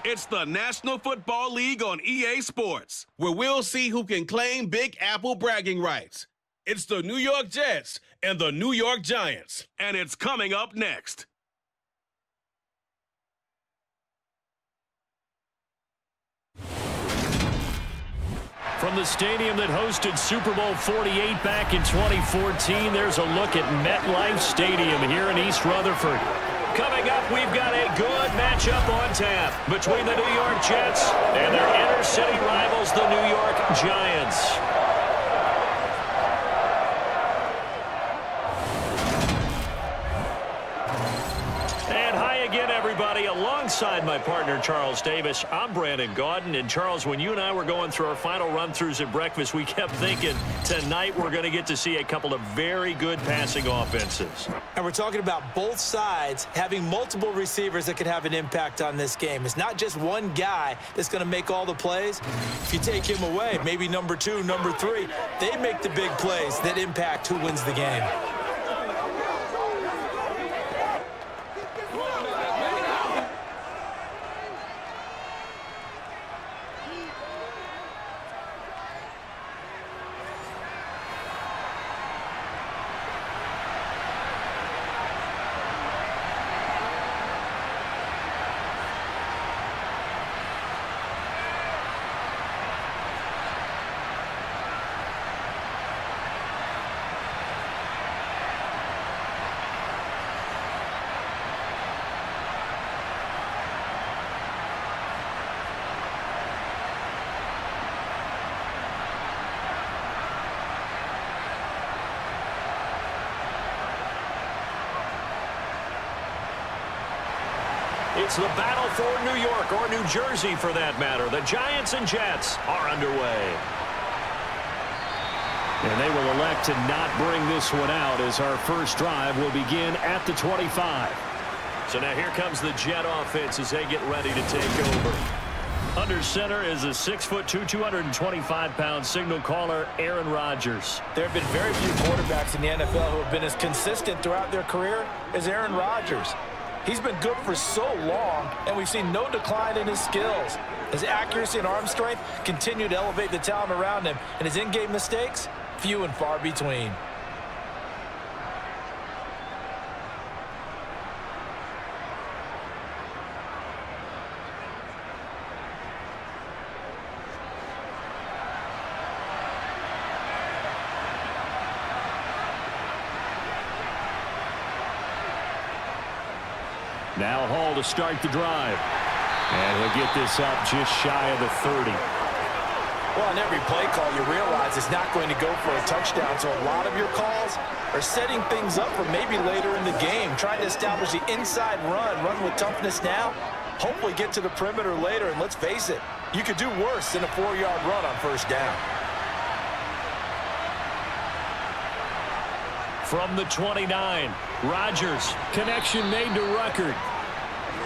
It's the National Football League on EA Sports, where we'll see who can claim Big Apple bragging rights. It's the New York Jets and the New York Giants, and it's coming up next. From the stadium that hosted Super Bowl 48 back in 2014, there's a look at MetLife Stadium here in East Rutherford. Coming up, we've got a good matchup on tap between the New York Jets and their inner-city rivals, the New York Giants. And hi again, everybody. Alongside my partner, Charles Davis, I'm Brandon Gaudin. And, Charles, when you and I were going through our final run-throughs at breakfast, we kept thinking tonight we're going to get to see a couple of very good passing offenses. And we're talking about both sides having multiple receivers that could have an impact on this game. It's not just one guy that's going to make all the plays. If you take him away, maybe number 2, number 3, they make the big plays that impact who wins the game. It's the battle for New York, or New Jersey for that matter. The Giants and Jets are underway. And they will elect to not bring this one out as our first drive will begin at the 25. So now here comes the Jet offense as they get ready to take over. Under center is a 6'2", 225-pound signal caller, Aaron Rodgers. There have been very few quarterbacks in the NFL who have been as consistent throughout their career as Aaron Rodgers. He's been good for so long, and we've seen no decline in his skills. His accuracy and arm strength continue to elevate the talent around him, and his in-game mistakes, few and far between. Now Hall to start the drive. And he'll get this up just shy of the 30. Well, on every play call, you realize it's not going to go for a touchdown, so a lot of your calls are setting things up for maybe later in the game, trying to establish the inside run with toughness now, hopefully get to the perimeter later, and let's face it, you could do worse than a 4-yard run on first down. From the 29, Rodgers, connection made to Ruckert.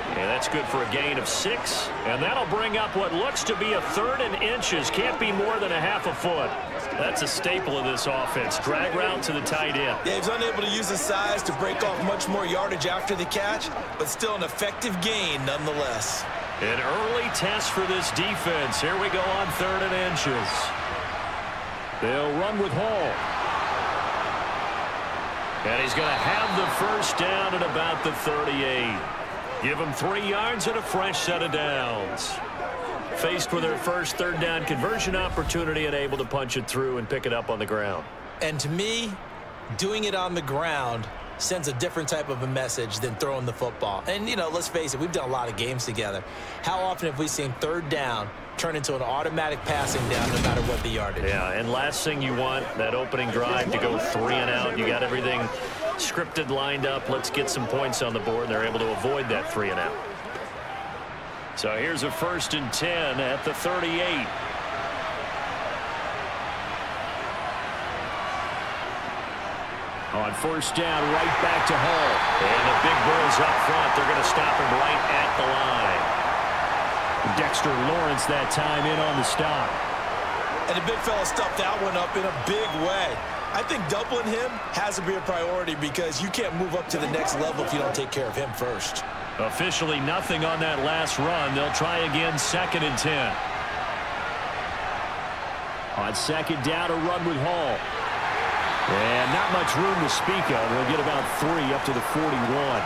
And that's good for a gain of 6. And that'll bring up what looks to be a 3rd and inches. Can't be more than a half a foot. That's a staple of this offense. Drag route to the tight end. Yeah, he's unable to use his size to break off much more yardage after the catch, but still an effective gain nonetheless. An early test for this defense. Here we go on 3rd and inches. They'll run with Hall. And he's going to have the first down at about the 38. Give him 3 yards and a fresh set of downs. Faced with their first 3rd down conversion opportunity and able to punch it through and pick it up on the ground. And to me, doing it on the ground sends a different type of a message than throwing the football. And, you know, let's face it, we've done a lot of games together. How often have we seen 3rd down turn into an automatic passing down no matter what the yardage? Yeah, and last thing you want, that opening drive to go 3 and out. You got everything scripted, lined up. Let's get some points on the board, and they're able to avoid that 3 and out. So here's a 1st and 10 at the 38. On 1st down, right back to Hall. And the big boys up front. They're going to stop him right at the line. Dexter Lawrence that time in on the stop. And the big fella stuffed that one up in a big way. I think doubling him has to be a priority because you can't move up to the next level if you don't take care of him first. Officially nothing on that last run. They'll try again, 2nd and 10. On 2nd down, a run with Hall. And not much room to speak of. He'll get about 3 up to the 41.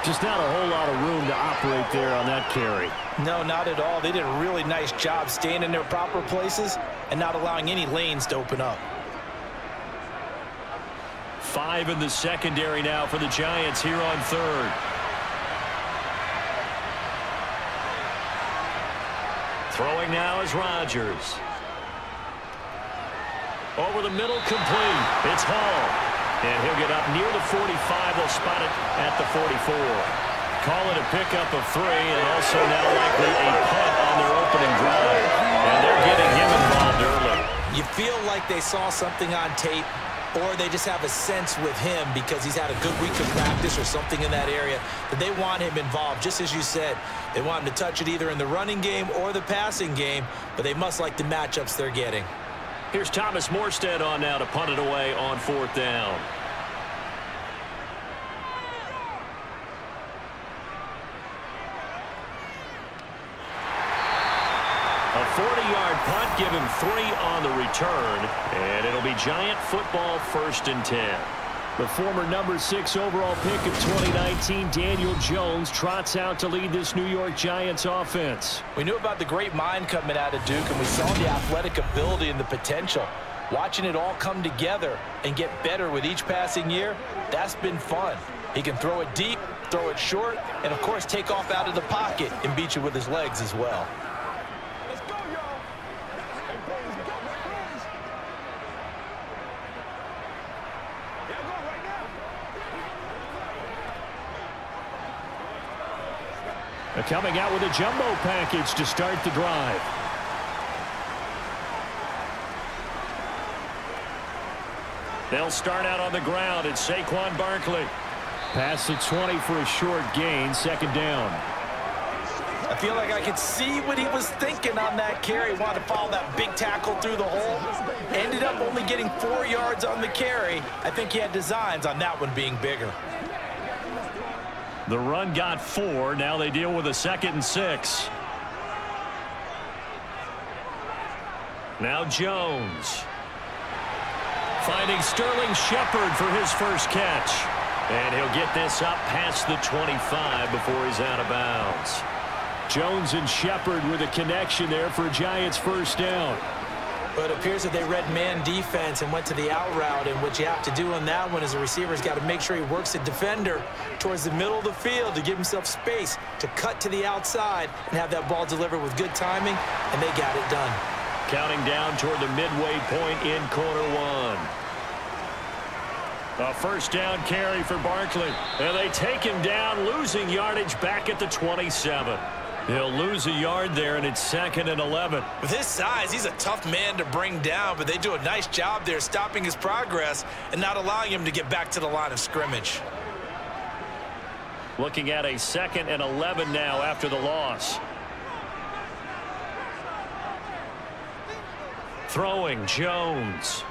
Just not a whole lot of room to operate there on that carry. No, not at all. They did a really nice job staying in their proper places and not allowing any lanes to open up. 5 in the secondary now for the Giants here on 3rd. Throwing now is Rodgers. Over the middle, complete. It's Hall. And he'll get up near the 45. They'll spot it at the 44. Call it a pickup of 3, and also now likely a punt on their opening drive. And they're getting him involved early. You feel like they saw something on tape, or they just have a sense with him because he's had a good week of practice or something in that area that they want him involved. Just as you said, they want him to touch it either in the running game or the passing game, but they must like the matchups they're getting. Here's Thomas Morstead on now to punt it away on 4th down. A 40-yard punt, give him 3 on the return, and it'll be Giant football, 1st and 10. The former number 6 overall pick of 2019, Daniel Jones, trots out to lead this New York Giants offense. We knew about the great mind coming out of Duke, and we saw the athletic ability and the potential. Watching it all come together and get better with each passing year, that's been fun. He can throw it deep, throw it short, and, of course, take off out of the pocket and beat you with his legs as well. Coming out with a jumbo package to start the drive. They'll start out on the ground. It's Saquon Barkley. Pass the 20 for a short gain, 2nd down. I feel like I could see what he was thinking on that carry. Wanted to follow that big tackle through the hole. Ended up only getting 4 yards on the carry. I think he had designs on that one being bigger. The run got 4. Now they deal with a 2nd and 6. Now Jones. Finding Sterling Shepard for his first catch. And he'll get this up past the 25 before he's out of bounds. Jones and Shepard with a connection there for Giants' 1st down. But it appears that they read man defense and went to the out route, and what you have to do on that one is the receiver's got to make sure he works the defender towards the middle of the field to give himself space to cut to the outside and have that ball delivered with good timing, and they got it done. Counting down toward the midway point in quarter 1. A 1st down carry for Barkley. And they take him down, losing yardage back at the 27. He'll lose a yard there, and it's 2nd and 11. With his size, he's a tough man to bring down, but they do a nice job there stopping his progress and not allowing him to get back to the line of scrimmage. Looking at a 2nd and 11 now after the loss. Throwing, Jones.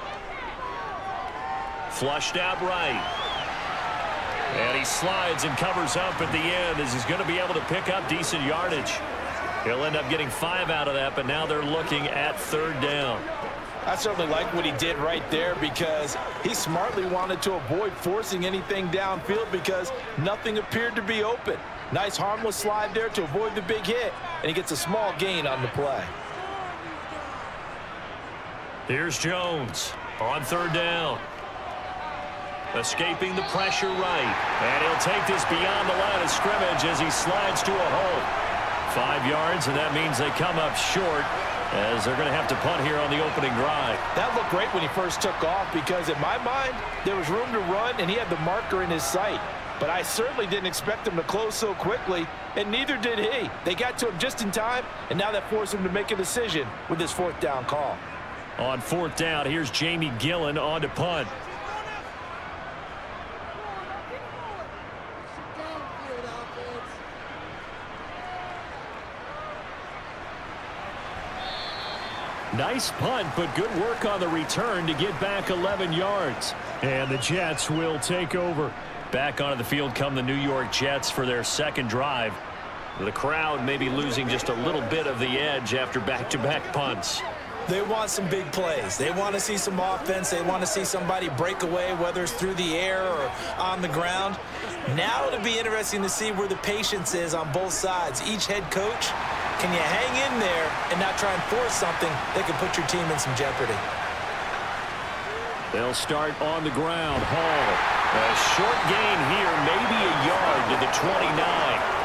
Flushed out right. And he slides and covers up at the end as he's going to be able to pick up decent yardage. He'll end up getting 5 out of that, but now they're looking at 3rd down. I certainly like what he did right there because he smartly wanted to avoid forcing anything downfield because nothing appeared to be open. Nice harmless slide there to avoid the big hit, and he gets a small gain on the play. Here's Jones on 3rd down. Escaping the pressure right. And he'll take this beyond the line of scrimmage as he slides to a hole. 5 yards, and that means they come up short as they're going to have to punt here on the opening drive. That looked great when he first took off because, in my mind, there was room to run, and he had the marker in his sight. But I certainly didn't expect him to close so quickly, and neither did he. They got to him just in time, and now that forced him to make a decision with his 4th down call. On 4th down, here's Jamie Gillen on to punt. Nice punt, but good work on the return to get back 11 yards. And the Jets will take over. Back onto the field come the New York Jets for their second drive. The crowd may be losing just a little bit of the edge after back-to-back punts. They want some big plays. They want to see some offense. They want to see somebody break away, whether it's through the air or on the ground. Now it'll be interesting to see where the patience is on both sides. Each head coach, can you hang in there and not try and force something that can put your team in some jeopardy? They'll start on the ground. Hall, a short gain here, maybe a yard to the 29.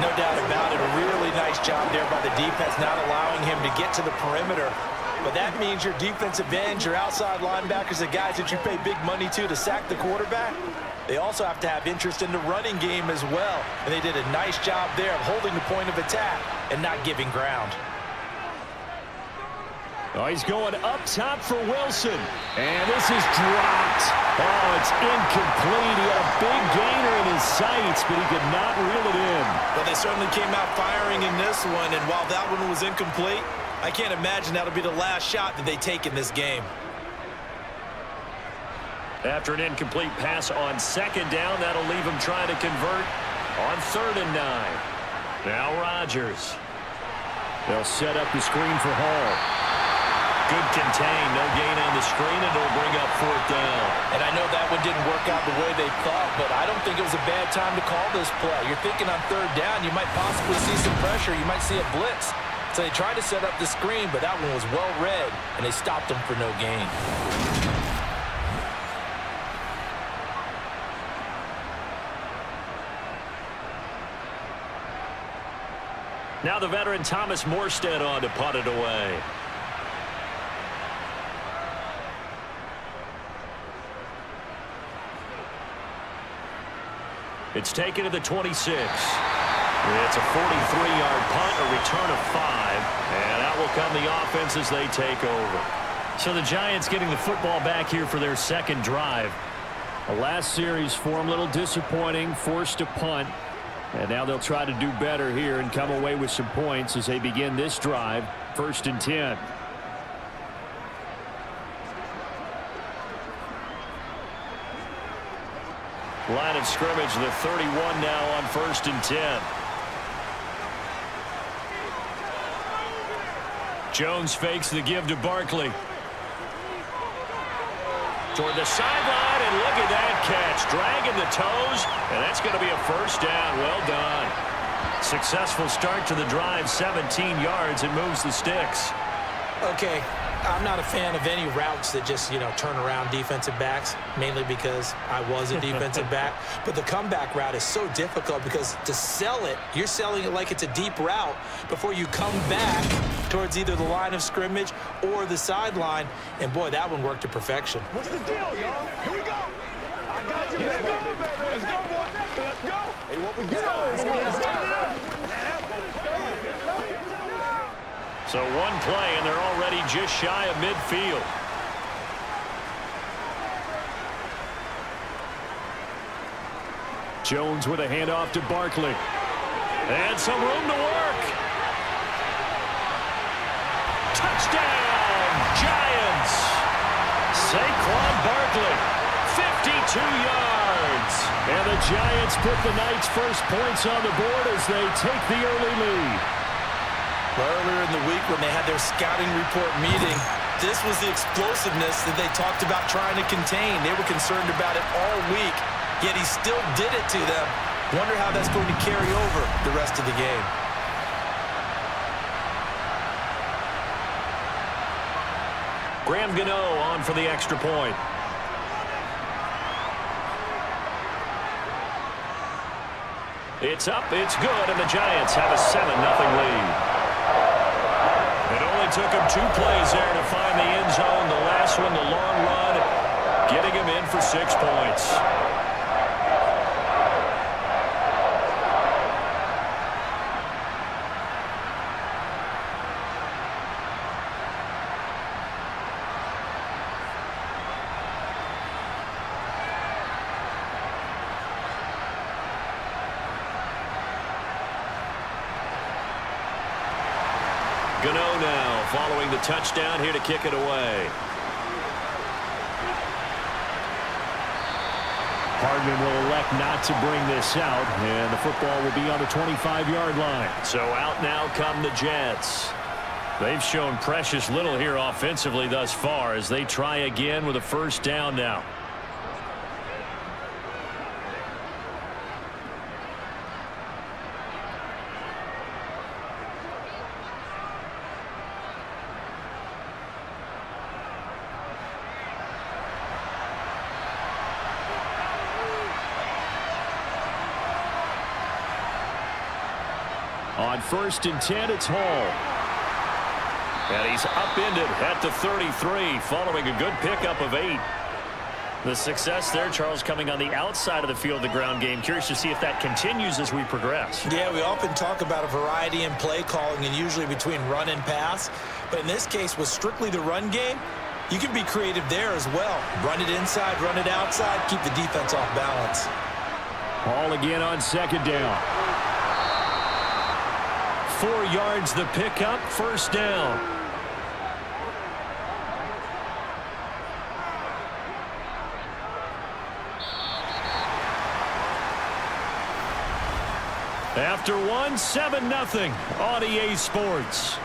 No doubt about it. A really nice job there by the defense, not allowing him to get to the perimeter. But that means your defensive ends, your outside linebackers, the guys that you pay big money to sack the quarterback, they also have to have interest in the running game as well. And they did a nice job there of holding the point of attack and not giving ground. Oh, he's going up top for Wilson. And this is dropped. Oh, it's incomplete. He had a big gainer in his sights, but he could not reel it in. Well, they certainly came out firing in this one, and while that one was incomplete, I can't imagine that'll be the last shot that they take in this game. After an incomplete pass on second down, that'll leave him trying to convert on 3rd and 9. Now Rodgers. They'll set up the screen for Hall. Good contain, no gain on the screen, and it'll bring up 4th down. And I know that one didn't work out the way they thought, but I don't think it was a bad time to call this play. You're thinking on 3rd down, you might possibly see some pressure. You might see a blitz. So they tried to set up the screen, but that one was well read, and they stopped them for no gain. Now the veteran Thomas Morstead on to punt it away. It's taken to the 26. It's a 43-yard punt, a return of 5, and out will come the offense as they take over. So the Giants getting the football back here for their second drive. The last series for them a little disappointing, forced to punt, and now they'll try to do better here and come away with some points as they begin this drive, 1st and 10. Line of scrimmage, the 31 now on 1st and 10. Jones fakes the give to Barkley. Toward the sideline, and look at that catch. Dragging the toes, and that's going to be a 1st down. Well done. Successful start to the drive, 17 yards. It moves the Stix. Okay. I'm not a fan of any routes that just, turn around defensive backs, mainly because I was a defensive back. But the comeback route is so difficult because to sell it, you're selling it like it's a deep route before you come back towards either the line of scrimmage or the sideline. And, boy, that one worked to perfection. What's the deal, y'all? Here we go. I got you. Let's go, baby. Let's go, boy. Let's go. Hey, what we got? So one play, and they're already just shy of midfield. Jones with a handoff to Barkley. And some room to work. Touchdown, Giants. Saquon Barkley, 52 yards. And the Giants put the night's first points on the board as they take the early lead. Well, earlier in the week when they had their scouting report meeting, this was the explosiveness that they talked about trying to contain. They were concerned about it all week, yet he still did it to them. Wonder how that's going to carry over the rest of the game. Graham Gano on for the extra point. It's up, it's good, and the Giants have a 7-0 lead. It only took him 2 plays there to find the end zone. The last one, the long run, getting him in for 6 points. Gano now following the touchdown here to kick it away. Hardman will elect not to bring this out, and the football will be on the 25-yard line. So out now come the Jets. They've shown precious little here offensively thus far as they try again with a first down now. On 1st and 10, it's Hall. And he's upended at the 33 following a good pickup of 8. The success there, Charles, coming on the outside of the field, the ground game. Curious to see if that continues as we progress. Yeah, we often talk about a variety in play calling and usually between run and pass. But in this case, with strictly the run game, you can be creative there as well. Run it inside, run it outside, keep the defense off balance. Hall again on 2nd down. 4 yards the pickup, first down. After 1, 7-0 on EA Sports.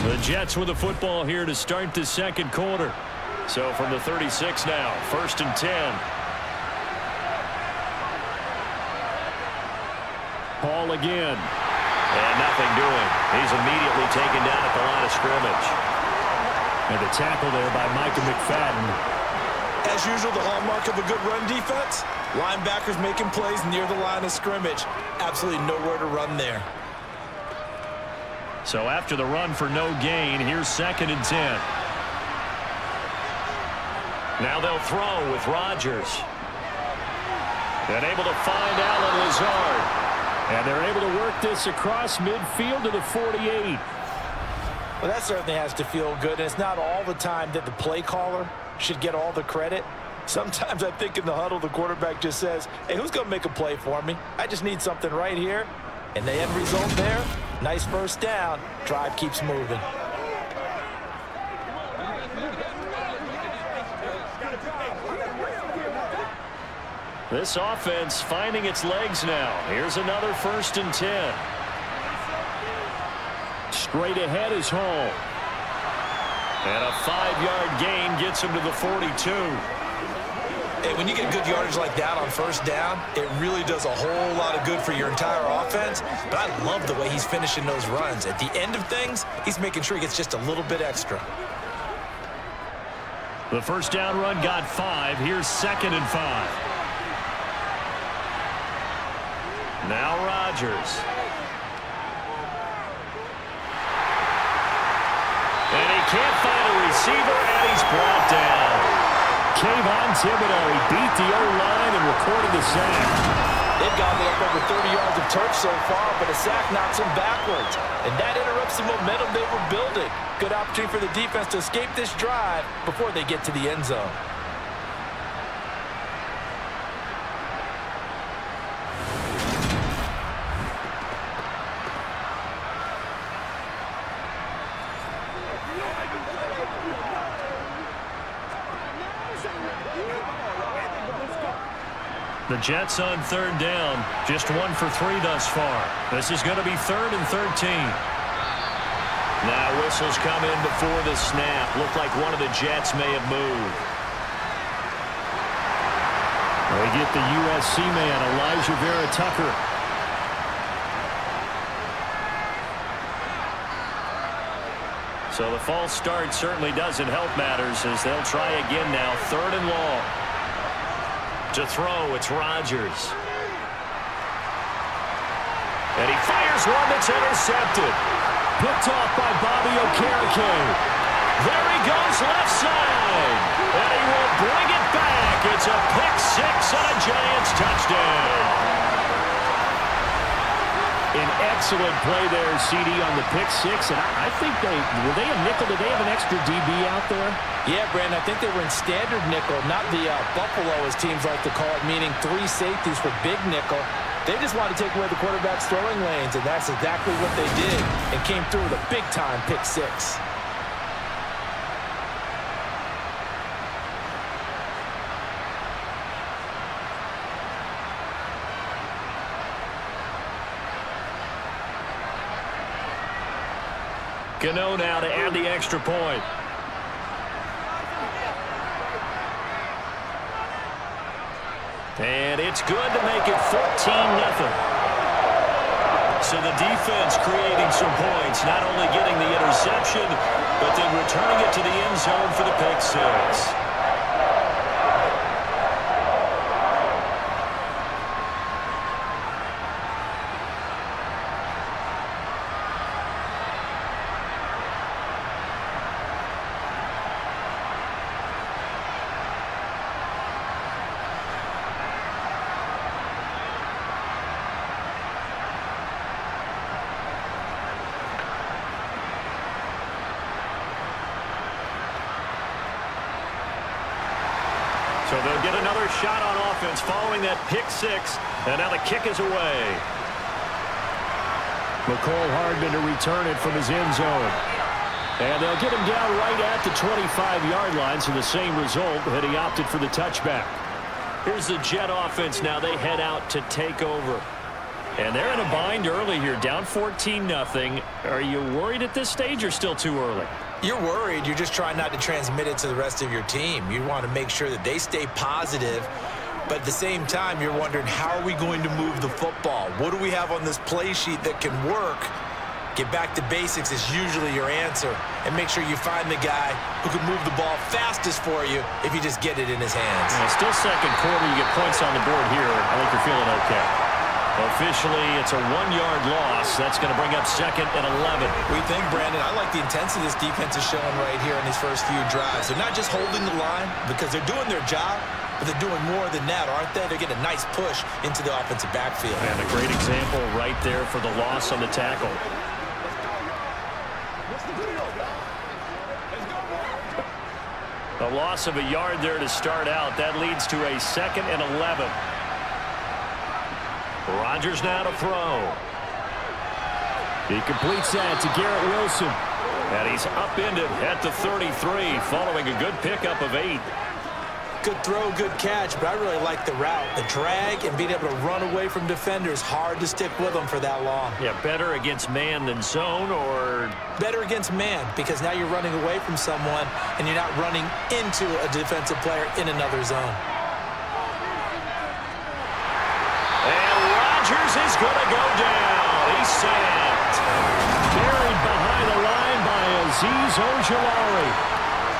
The Jets with the football here to start the 2nd quarter. So from the 36 now, 1st and 10. Hall again. And nothing doing. He's immediately taken down at the line of scrimmage. And the tackle there by Micah McFadden. As usual, the hallmark of a good run defense, linebackers making plays near the line of scrimmage. Absolutely nowhere to run there. So after the run for no gain, here's 2nd and 10. Now they'll throw with Rodgers. And able to find Allen Lazard. And they're able to work this across midfield to the 48. Well, that certainly has to feel good. And it's not all the time that the play caller should get all the credit. Sometimes I think in the huddle, the quarterback just says, hey, who's going to make a play for me? I just need something right here. And the end result there, nice first down. Drive keeps moving. This offense finding its legs now. Here's another 1st and 10. Straight ahead is Hall. And a 5-yard gain gets him to the 42. Hey, when you get good yardage like that on first down, it really does a whole lot of good for your entire offense. But I love the way he's finishing those runs. At the end of things, he's making sure he gets just a little bit extra. The first down run got 5. Here's 2nd and 5. Now Rodgers. And he can't find a receiver, and he's brought down. Kayvon Thibodeau, he beat the O-line and recorded the sack. They've gotten up over 30 yards of turf so far, but a sack knocks them backwards. And that interrupts the momentum they were building. Good opportunity for the defense to escape this drive before they get to the end zone. The Jets on 3rd down, just 1 for 3 thus far. This is going to be 3rd and 13. Now whistles come in before the snap. Looked like one of the Jets may have moved. We get the USC man, Elijah Vera-Tucker. So the false start certainly doesn't help matters as they'll try again now. 3rd and long. To throw, it's Rodgers. And he fires one that's intercepted. Picked off by Bobby Okereke. There he goes left side. And he will bring it back. It's a pick 6 and a Giants touchdown. An excellent play there, CD, on the pick 6. And I think were they a nickel? Did they have an extra DB out there? Yeah, Brandon, I think they were in standard nickel, not the Buffalo, as teams like to call it, meaning 3 safeties for big nickel. They just wanted to take away the quarterback's throwing lanes, and that's exactly what they did, and came through with a big-time pick 6. Cano now to add the extra point. And it's good to make it 14-0. So the defense creating some points, not only getting the interception, but then returning it to the end zone for the pick six. So they'll get another shot on offense following that pick six. And now the kick is away. McCole Hardman to return it from his end zone. And they'll get him down right at the 25-yard line. So the same result, had he opted for the touchback. Here's the Jet offense now. They head out to take over. And they're in a bind early here, down 14-0. Are you worried at this stage or still too early? You're worried. You're just trying not to transmit it to the rest of your team. You want to make sure that they stay positive. But at the same time, you're wondering, how are we going to move the football? What do we have on this play sheet that can work? Get back to basics is usually your answer. And make sure you find the guy who can move the ball fastest for you if you just get it in his hands. Still second quarter. You get points on the board here. I think you're feeling okay. Officially, it's a 1-yard loss. That's going to bring up 2nd and 11. We think, Brandon, I like the intensity this defense is showing right here in these first few drives. They're not just holding the line because they're doing their job, but they're doing more than that, aren't they? They're getting a nice push into the offensive backfield. And a great example right there for the loss on the tackle. A loss of a yard there to start out. That leads to a 2nd and 11. Rodgers now to throw. He completes that to Garrett Wilson. And he's upended at the 33 following a good pickup of 8. Good throw, good catch, but I really like the route. The drag and being able to run away from defenders, hard to stick with them for that long. Yeah, better against man than zone, or? Better against man, because now you're running away from someone and you're not running into a defensive player in another zone. Rodgers is going to go down. He's sacked. Buried behind the line by Azeez Ojulari.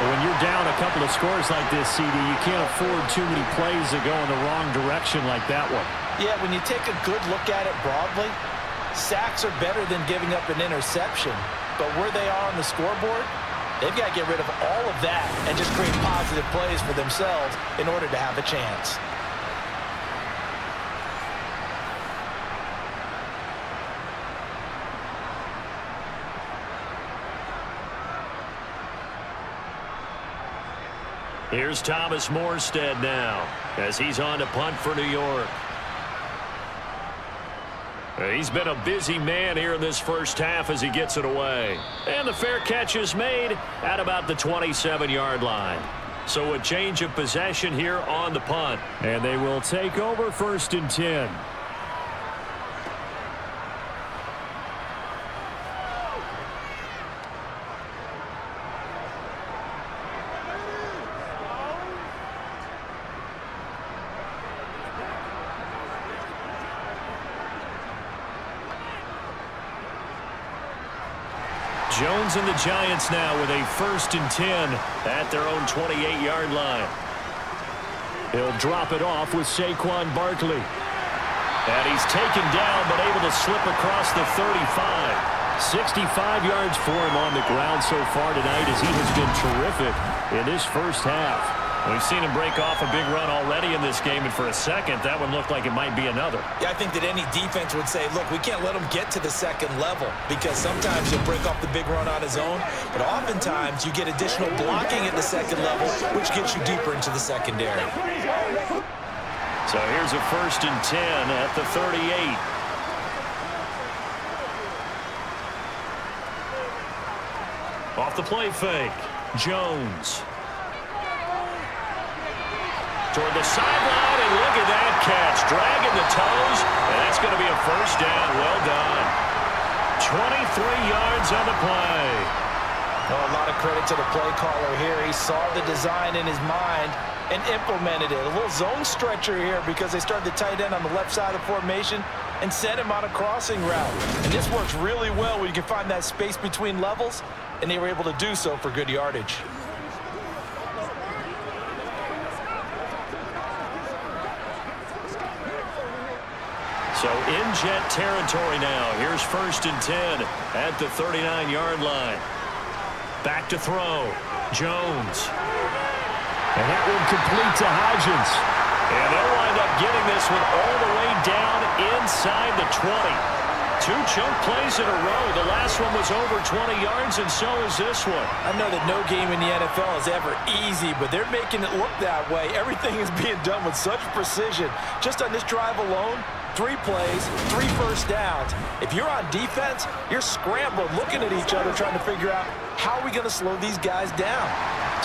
When you're down a couple of scores like this, CD, you can't afford too many plays that go in the wrong direction like that one. Yeah, when you take a good look at it broadly, sacks are better than giving up an interception. But where they are on the scoreboard, they've got to get rid of all of that and just create positive plays for themselves in order to have a chance. Here's Thomas Morstead now as he's on to punt for New York. He's been a busy man here in this first half as he gets it away. And the fair catch is made at about the 27-yard line. So a change of possession here on the punt. And they will take over 1st and 10. Jones and the Giants now with a 1st and 10 at their own 28-yard line. He'll drop it off with Saquon Barkley. And he's taken down but able to slip across the 35. 65 yards for him on the ground so far tonight as he has been terrific in this first half. We've seen him break off a big run already in this game, and for a second, that one looked like it might be another. Yeah, I think that any defense would say, look, we can't let him get to the second level because sometimes he'll break off the big run on his own, but oftentimes you get additional blocking at the second level, which gets you deeper into the secondary. So here's a 1st and 10 at the 38. Off the play fake, Jones. Toward the sideline, and look at that catch. Dragging the toes, and that's going to be a 1st down. Well done. 23 yards on the play. Oh, a lot of credit to the play caller here. He saw the design in his mind and implemented it. A little zone stretcher here because they started the tight end on the left side of the formation and sent him on a crossing route. And this works really well when you can find that space between levels, and they were able to do so for good yardage. So in jet territory now. Here's 1st and 10 at the 39-yard line. Back to throw. Jones. And that one complete to Hodgins. And they'll wind up getting this one all the way down inside the 20. 2 chunk plays in a row. The last one was over 20 yards, and so is this one. I know that no game in the NFL is ever easy, but they're making it look that way. Everything is being done with such precision. Just on this drive alone, 3 plays, 3 first downs. If you're on defense, you're scrambling, looking at each other, trying to figure out how are we going to slow these guys down.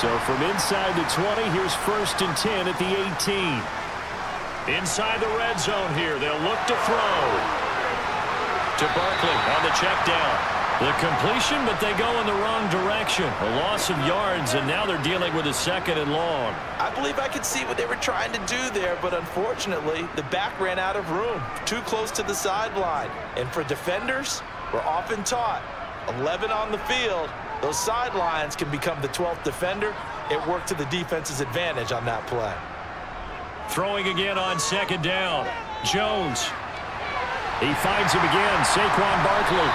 So from inside the 20, here's 1st and 10 at the 18. Inside the red zone here, they'll look to throw. To Barkley on the check down. The completion, but they go in the wrong direction. A loss of yards, and now they're dealing with a 2nd and long. I believe I could see what they were trying to do there, but unfortunately, the back ran out of room. Too close to the sideline. And for defenders, we're often taught, 11 on the field, those sidelines can become the 12th defender. It worked to the defense's advantage on that play. Throwing again on 2nd down. Jones. He finds him again, Saquon Barkley.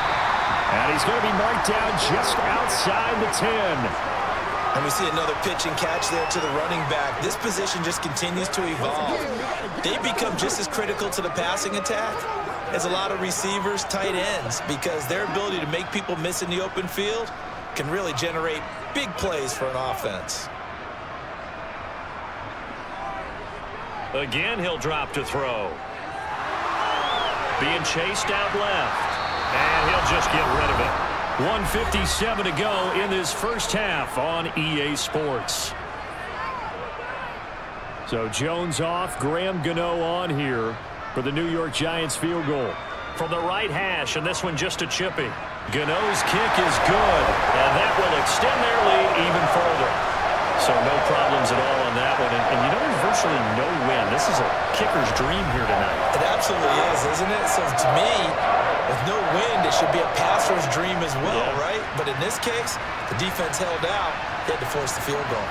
And he's going to be marked down just outside the 10. And we see another pitch and catch there to the running back. This position just continues to evolve. They become just as critical to the passing attack as a lot of receivers, tight ends, because their ability to make people miss in the open field can really generate big plays for an offense. Again, he'll drop to throw. Being chased out left. And he'll just get rid of it. 1:57 to go in this first half on EA Sports. So Jones off, Graham Gano on here for the New York Giants field goal. From the right hash, and this one just a chipping. Gano's kick is good, and that will extend their lead even further. So no problems at all on that one. And you know, there's virtually no win. This is a kicker's dream here tonight. It absolutely is, isn't it? So to me, with no wind, it should be a passer's dream as well, right? But in this case, the defense held out. They had to force the field goal.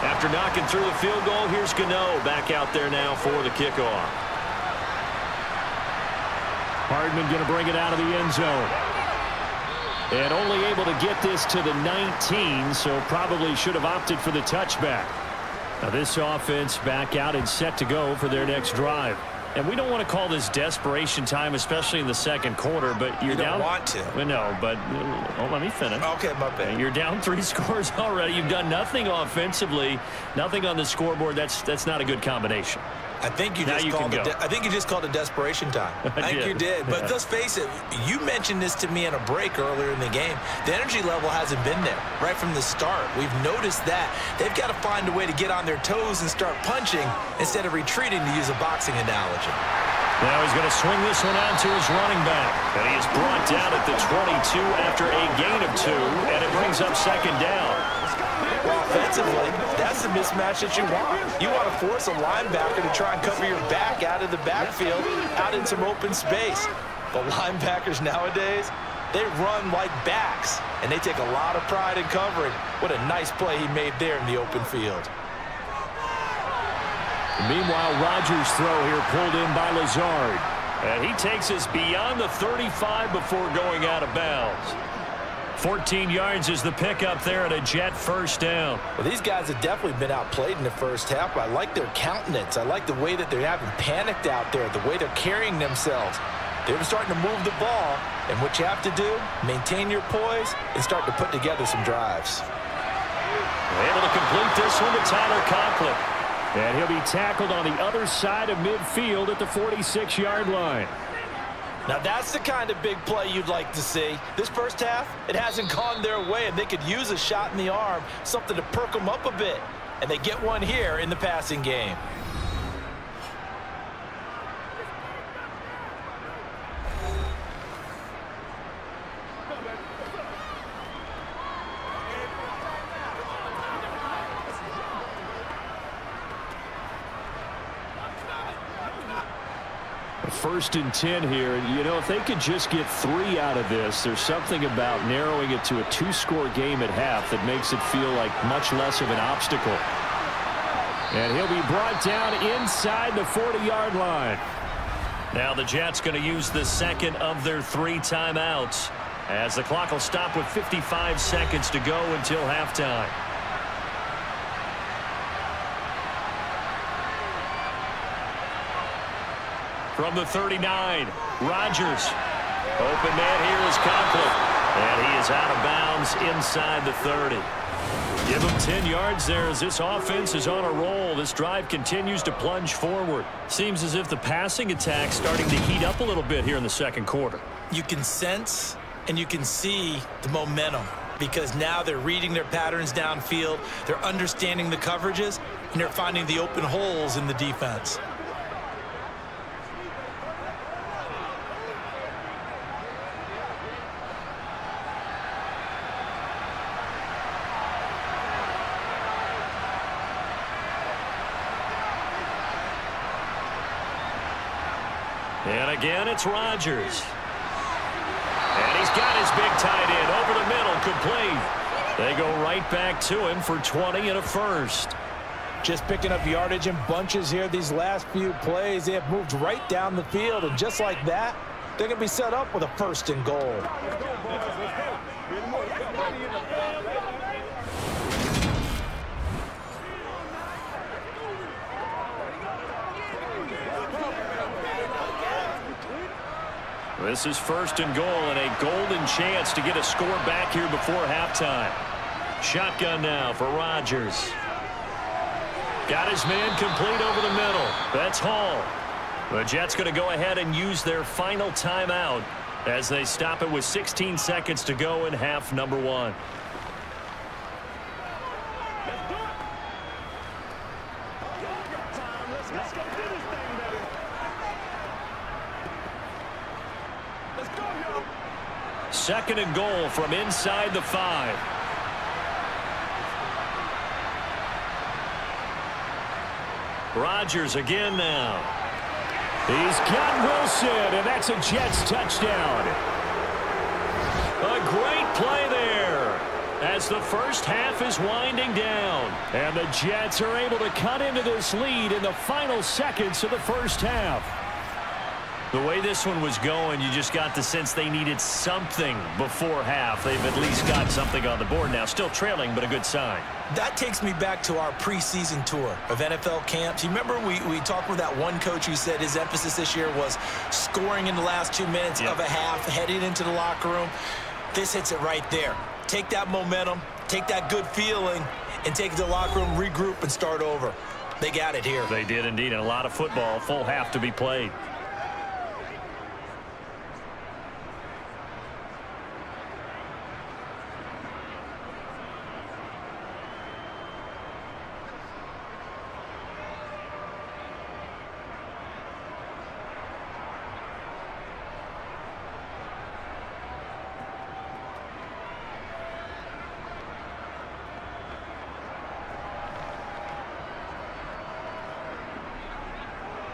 After knocking through the field goal, here's Gano back out there now for the kickoff. Hardman going to bring it out of the end zone. And only able to get this to the 19, so probably should have opted for the touchback. Now this offense back out and set to go for their next drive. And we don't want to call this desperation time, especially in the 2nd quarter, but you're down. You don't want to. Well, no, but let me finish. Okay, my bad. You're down 3 scores already. You've done nothing offensively, nothing on the scoreboard. That's not a good combination. I think you just called it desperation time. I think you did. But let's face it, you mentioned this to me in a break earlier in the game. The energy level hasn't been there right from the start. We've noticed that. They've got to find a way to get on their toes and start punching instead of retreating, to use a boxing analogy. Now he's going to swing this one out to his running back. And he is brought down at the 22 after a gain of 2, and it brings up 2nd down. Well, offensively, that's the mismatch that you want. You want to force a linebacker to try and cover your back out of the backfield, out in some open space. But linebackers nowadays, they run like backs, and they take a lot of pride in covering. What a nice play he made there in the open field. Meanwhile, Rodgers' throw here pulled in by Lazard. And he takes us beyond the 35 before going out of bounds. 14 yards is the pickup there and a Jet first down. Well, these guys have definitely been outplayed in the first half. I like their countenance. I like the way that they're having panicked out there, the way they're carrying themselves. They're starting to move the ball, and what you have to do, maintain your poise and start to put together some drives. Able to complete this one to Tyler Conklin. And he'll be tackled on the other side of midfield at the 46-yard line. Now that's the kind of big play you'd like to see. This first half, it hasn't gone their way, and they could use a shot in the arm, something to perk them up a bit. And they get one here in the passing game. First and 10 here. You know, if they could just get 3 out of this, there's something about narrowing it to a 2-score game at half that makes it feel like much less of an obstacle. And he'll be brought down inside the 40-yard line. Now the Jets going to use the second of their 3 timeouts, as the clock will stop with 55 seconds to go until halftime. From the 39, Rodgers. Open man here is Conklin. And he is out of bounds inside the 30. Give him 10 yards there as this offense is on a roll. This drive continues to plunge forward. Seems as if the passing attack's starting to heat up a little bit here in the second quarter. You can sense and you can see the momentum, because now they're reading their patterns downfield, they're understanding the coverages, and they're finding the open holes in the defense. And again, it's Rodgers. And he's got his big tight end over the middle, complete. They go right back to him for 20 and a first. Just picking up yardage in bunches here these last few plays. They have moved right down the field, and just like that, they're going to be set up with a first and goal. This is first and goal, and a golden chance to get a score back here before halftime. Shotgun now for Rodgers. Got his man complete over the middle. That's Hall. The Jets going to go ahead and use their final timeout as they stop it with 16 seconds to go in half number 1. Second and goal from inside the 5. Rodgers again now. He's got Wilson, and that's a Jets touchdown. A great play there as the first half is winding down. And the Jets are able to cut into this lead in the final seconds of the first half. The way this one was going, you just got the sense they needed something before half. They've at least got something on the board now. Still trailing, but a good sign. That takes me back to our preseason tour of NFL camps. You remember we talked with that one coach who said his emphasis this year was scoring in the last 2 minutes of a half, heading into the locker room. This hits it right there. Take that momentum, take that good feeling, and take it to the locker room, regroup, and start over. They got it here. They did indeed, and a lot of football, full half to be played.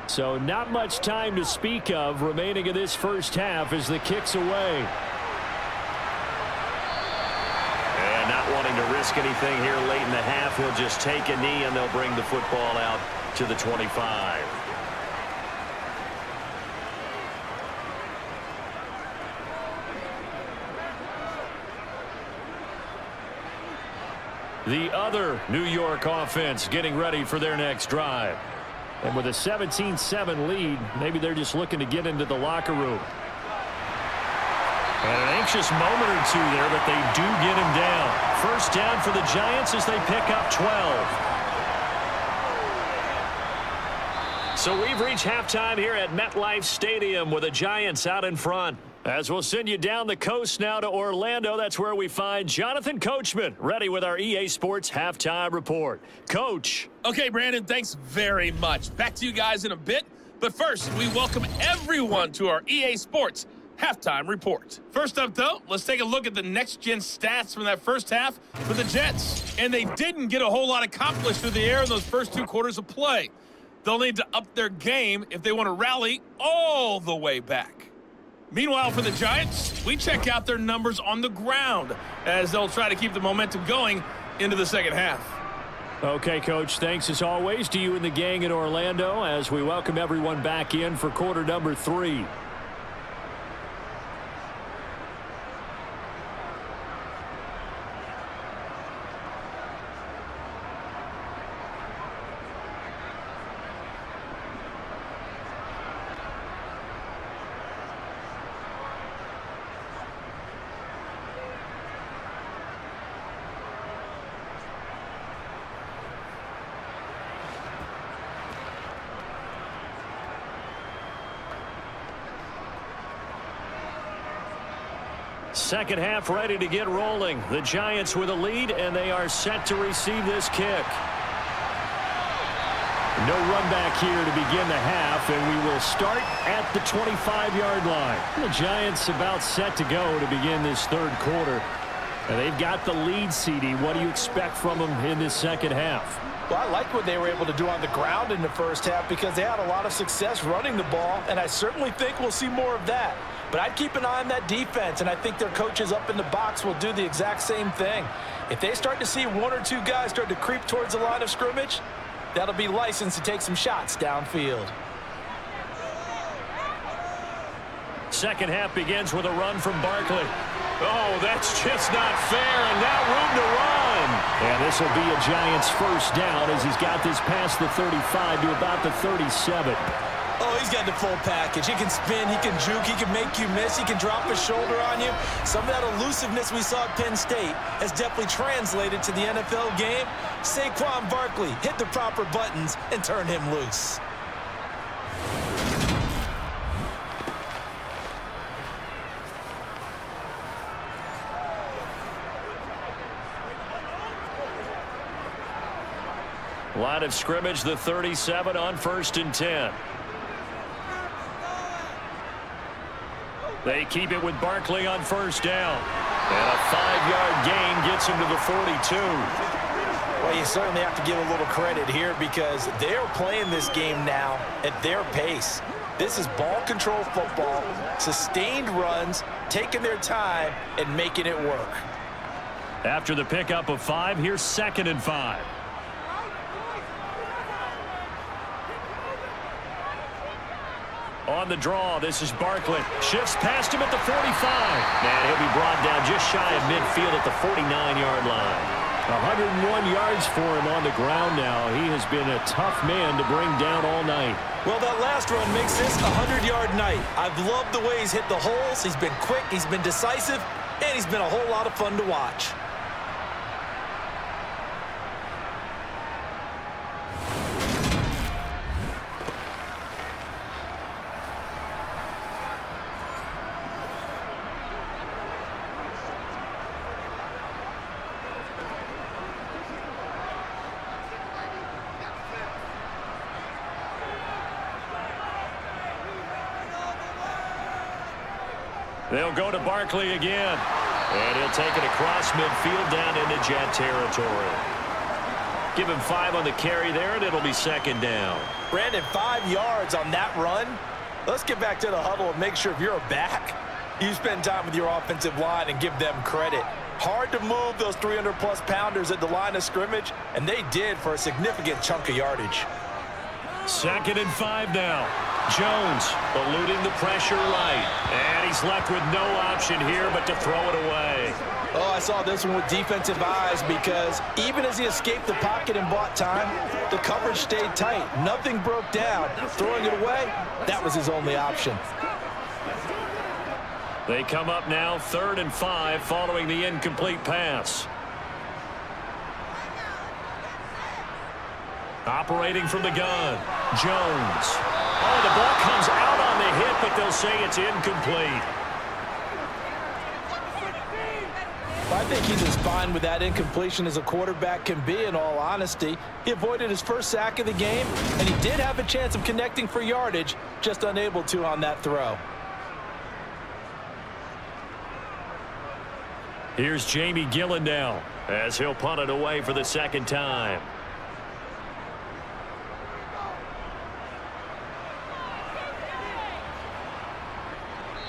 So not much time to speak of remaining in this first half as the kick's away. And not wanting to risk anything here late in the half, he'll just take a knee and they'll bring the football out to the 25. The other New York offense getting ready for their next drive. And with a 17-7 lead, maybe they're just looking to get into the locker room. And an anxious moment or two there, but they do get him down. First down for the Giants as they pick up 12. So we've reached halftime here at MetLife Stadium with the Giants out in front. As we'll send you down the coast now to Orlando, that's where we find Jonathan Coachman, ready with our EA Sports Halftime Report. Coach. Okay, Brandon, thanks very much. Back to you guys in a bit. But first, we welcome everyone to our EA Sports Halftime Report. First up, though, let's take a look at the next-gen stats from that first half for the Jets. And they didn't get a whole lot accomplished through the air in those first 2 quarters of play. They'll need to up their game if they want to rally all the way back. Meanwhile, for the Giants, we check out their numbers on the ground as they'll try to keep the momentum going into the second half. Okay, Coach, thanks as always to you and the gang in Orlando as we welcome everyone back in for quarter number 3. Second half ready to get rolling. The Giants with a lead, and they are set to receive this kick. No run back here to begin the half, and we will start at the 25-yard line. The Giants about set to go to begin this third quarter. And they've got the lead, CD. What do you expect from them in this second half? Well, I like what they were able to do on the ground in the first half because they had a lot of success running the ball, and I certainly think we'll see more of that. But I'd keep an eye on that defense, and I think their coaches up in the box will do the exact same thing. If they start to see 1 or 2 guys start to creep towards the line of scrimmage, that'll be licensed to take some shots downfield. Second half begins with a run from Barkley. Oh, that's just not fair, and now room to run. And this will be a Giants first down as he's got this past the 35 to about the 37. Oh, he's got the full package. He can spin, he can juke, he can make you miss, he can drop his shoulder on you. Some of that elusiveness we saw at Penn State has definitely translated to the NFL game. Saquon Barkley hit the proper buttons and turn him loose. Line of scrimmage, the 37 on 1st and 10. They keep it with Barkley on first down. And a 5-yard gain gets him to the 42. Well, you certainly have to give a little credit here because they're playing this game now at their pace. This is ball control football, sustained runs, taking their time, and making it work. After the pickup of 5, here's 2nd and 5. On the draw, this is Barkley. Shifts past him at the 45. And he'll be brought down just shy of midfield at the 49-yard line. 101 yards for him on the ground now. He has been a tough man to bring down all night. Well, that last run makes this a 100-yard night. I've loved the way he's hit the holes. He's been quick, he's been decisive, and he's been a whole lot of fun to watch. They'll go to Barkley again. And he'll take it across midfield down into Jet territory. Give him 5 on the carry there, and it'll be 2nd down. Brandon, 5 yards on that run. Let's get back to the huddle and make sure if you're a back, you spend time with your offensive line and give them credit. Hard to move those 300-plus pounders at the line of scrimmage, and they did for a significant chunk of yardage. 2nd and 5 now. Jones eluding the pressure right. And he's left with no option here but to throw it away. Oh, I saw this one with defensive eyes because even as he escaped the pocket and bought time, the coverage stayed tight. Nothing broke down. Throwing it away, that was his only option. They come up now 3rd and 5 following the incomplete pass. Operating from the gun, Jones. Oh, the ball comes out on the hit, but they'll say it's incomplete. I think he's as fine with that incompletion as a quarterback can be, in all honesty. He avoided his first sack of the game, and he did have a chance of connecting for yardage, just unable to on that throw. Here's Jamie Gillen now, as he'll punt it away for the second time.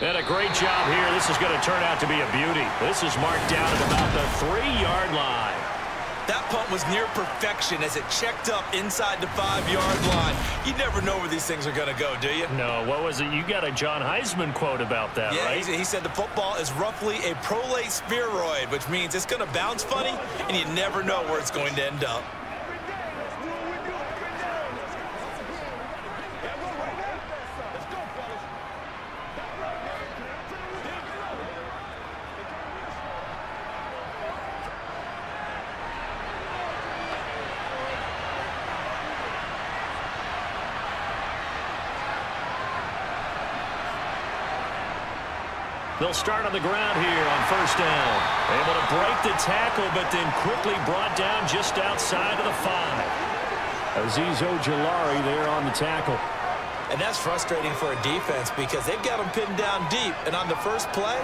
And a great job here. This is going to turn out to be a beauty. This is marked down at about the 3-yard line. That punt was near perfection as it checked up inside the 5-yard line. You never know where these things are going to go, do you? No, what was it? You got a John Heisman quote about that, right? Yeah, he said the football is roughly a prolate spheroid, which means it's going to bounce funny, and you never know where it's going to end up. They'll start on the ground here on first down. Able to break the tackle, but then quickly brought down just outside of the 5. Azeez Ojulari there on the tackle. And that's frustrating for a defense because they've got them pinned down deep. And on the first play,